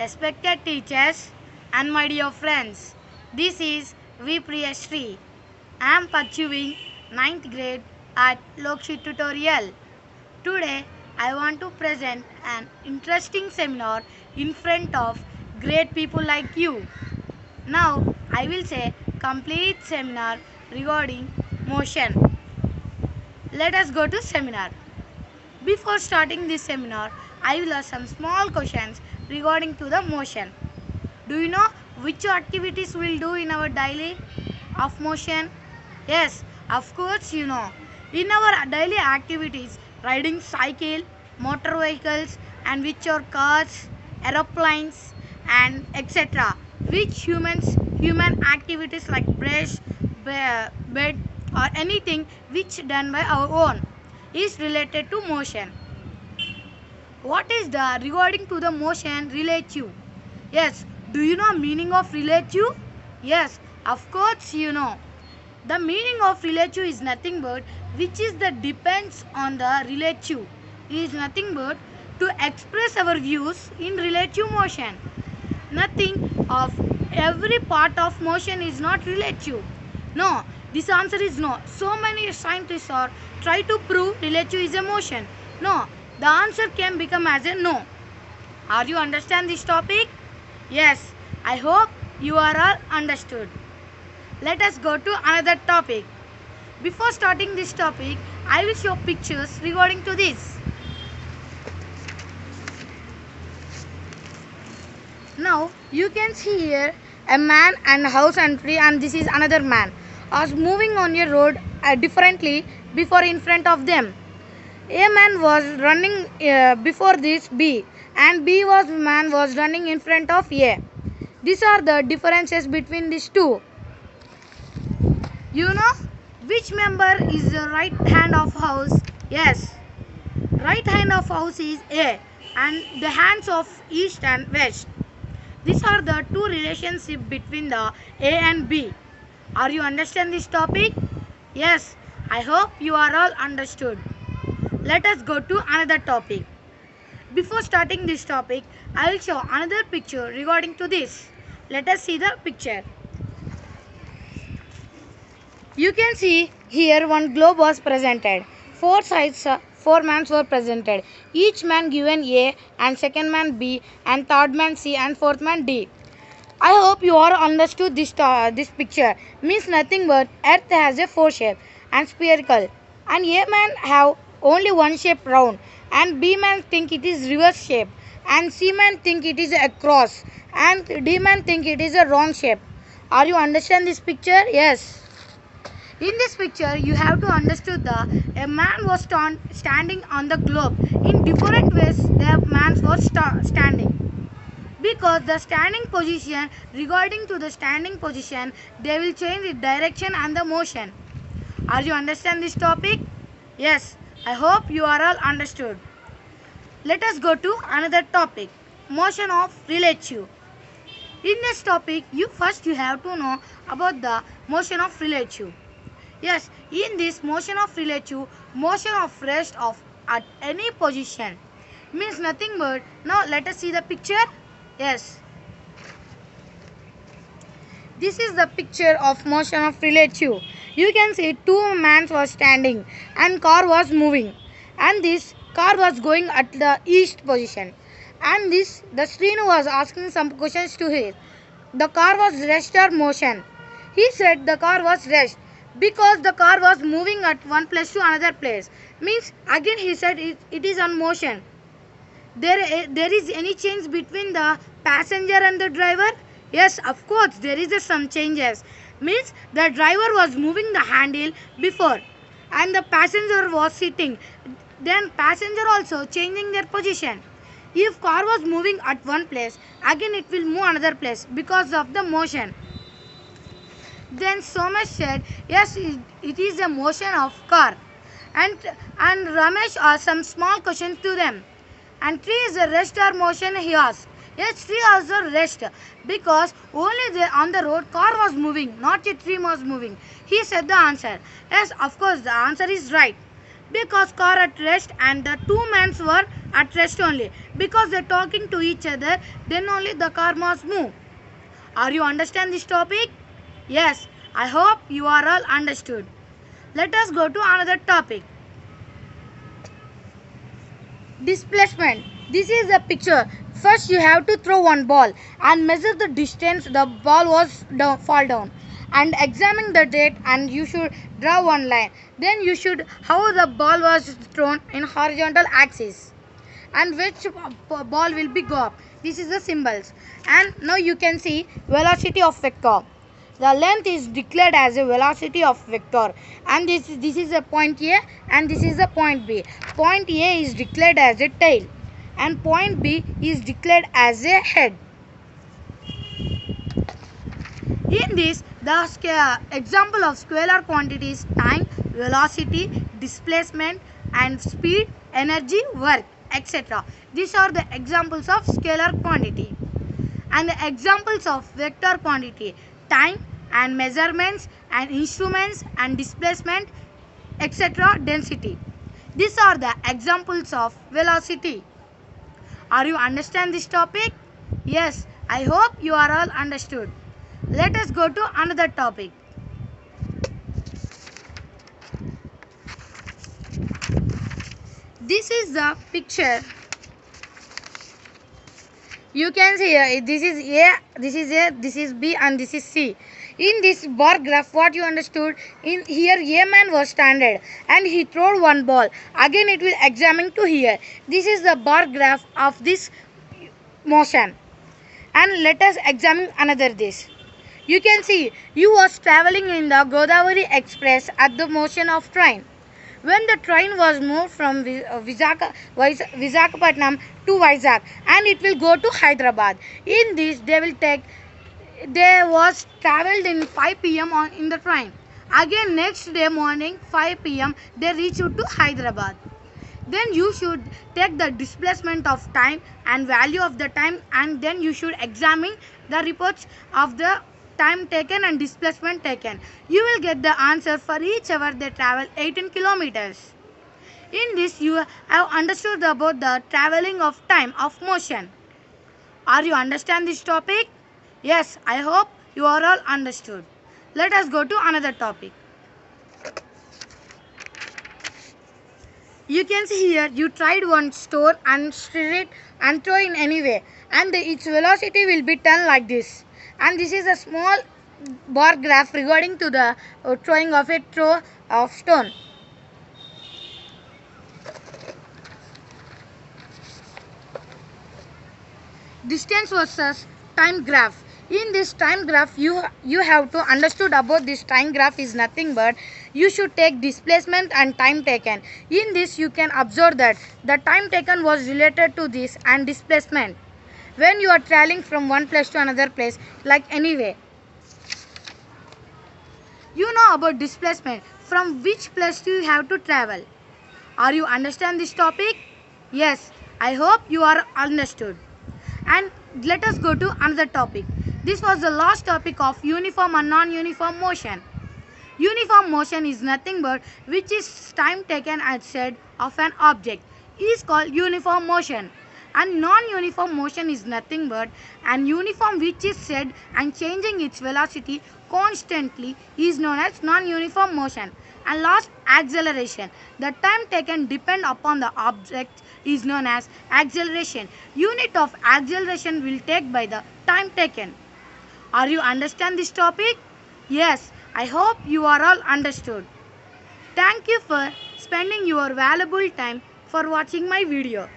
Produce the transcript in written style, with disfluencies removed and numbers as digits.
respected teachers, and my dear friends. This is V. Priyashree. I am pursuing ninth grade at Lokshit Tutorial. Today, I want to present an interesting seminar in front of great people like you. Now, I will say complete seminar regarding motion. Let us go to seminar. Before starting this seminar, I will ask some small questions regarding to the motion. Do you know which activities we'll do in our daily of motion? Yes, of course you know. In our daily activities, riding cycle, motor vehicles, and which are cars, aeroplanes, and etc. Which human activities like brush, bed, or anything which done by our own is related to motion. What is the regarding to the motion relative? Yes, do you know meaning of relative? Yes, of course you know. The meaning of relative is nothing but which is the depends on the relative. It is nothing but to express our views in relative motion. Nothing of every part of motion is not relative. No, this answer is no. So many scientists are try to prove relative is a motion. No, the answer can become as a no. Are you understand this topic? Yes, I hope you are all understood. Let us go to another topic. Before starting this topic, I will show pictures regarding to this. Now you can see here a man and a house and tree, and this is another man was moving on a road differently before in front of them. A man was running before this B, and man was running in front of A. These are the differences between these two. You know which member is the right hand of house? Yes, right hand of house is A, and the hands of east and west. These are the two relationship between the A and B. Are you understand this topic? Yes, I hope you are all understood. Let us go to another topic. Before starting this topic, I will show another picture regarding to this. Let us see the picture. You can see here one globe was presented. Four mans were presented. Each man given A, and second man B, and third man C, and fourth man D. I hope you all understood this picture. Means nothing but Earth has a four shape and spherical, and A man have only one shape round, and B man think it is reverse shape, and C man think it is a cross, and D man think it is a round shape. Are you understand this picture? Yes. In this picture, you have to understand that a man was standing on the globe. In different ways, the man was standing. Because the standing position, regarding to the standing position, they will change the direction and the motion. Are you understand this topic? Yes, I hope you are all understood. Let us go to another topic, motion of relative. In this topic, you have to know about the motion of relative. Yes, in this motion of relative, motion of rest of at any position means nothing but, now let us see the picture. Yes, this is the picture of motion of relative. You can see two men were standing and car was moving, and this car was going at the east position, and the Srinu was asking some questions to him. The car was rest or motion? He said the car was rest, because the car was moving at one place to another place. Means again he said it is on motion. There is any change between the passenger and the driver? Yes, of course there is some changes. Means the driver was moving the handle before, and the passenger was sitting. Then passenger also changing their position. If car was moving at one place, again it will move another place because of the motion. Then Somesh said, yes, it is a motion of car. And Ramesh asked some small questions to them. And tree is a rest or motion, he asked. Yes, tree also rest, because only on the road car was moving, not a tree was moving. He said the answer. Yes, of course the answer is right, because car at rest and the two men were at rest only. Because they're talking to each other, then only the car must move. Are you understand this topic? Yes, I hope you are all understood. Let us go to another topic. Displacement. This is a picture. First you have to throw one ball and measure the distance the ball was fall down, and examine the date, and you should draw one line. Then you should how the ball was thrown in horizontal axis and which ball will be go up. This is the symbols. And now you can see velocity of vector. The length is declared as a velocity of vector, and this is a point A and this is a point B. Point A is declared as a tail and point B is declared as a head. In this, the example of scalar quantities time, velocity, displacement and speed, energy, work, etc. These are the examples of scalar quantity. And the examples of vector quantity, time and measurements and instruments and displacement, etc. density. These are the examples of velocity. Are you understand this topic? Yes, I hope you are all understood. Let us go to another topic. This is the picture. You can see this is A, this is A, this is B and this is C. In this bar graph, what you understood, in here A man was standing and he threw one ball. Again it will examine to here. This is the bar graph of this motion. And let us examine another this. You can see you was traveling in the Godavari Express at the motion of train. When the train was moved from Visakhapatnam to Vizag and it will go to Hyderabad. In this they was travelled in 5 p.m. in the train. Again next day morning 5 p.m. they reached to Hyderabad. Then you should take the displacement of time and value of the time, and then you should examine the reports of the time taken and displacement taken. You will get the answer for each hour they travel 18 kilometers. In this you have understood about the travelling of time of motion. Are you understand this topic? Yes, I hope you are all understood. Let us go to another topic. You can see here you tried one stone and stir it and throw in anyway, and its velocity will be 10 like this. And this is a small bar graph regarding to the throwing of a throw of stone. Distance versus time graph. In this time graph you have to understood about this time graph is nothing but you should take displacement and time taken. In this you can observe that the time taken was related to this and displacement when you are traveling from one place to another place like anyway. You know about displacement, from which place do you have to travel. Are you understand this topic? Yes, I hope you are understood. And let us go to another topic. This was the last topic of uniform and non-uniform motion. Uniform motion is nothing but which is time taken as said of an object is called uniform motion, and non-uniform motion is nothing but an uniform which is said and changing its velocity constantly is known as non-uniform motion. And last, acceleration. The time taken depend upon the object is known as acceleration. Unit of acceleration will take by the time taken. Are you understand this topic? Yes, I hope you are all understood. Thank you for spending your valuable time for watching my video.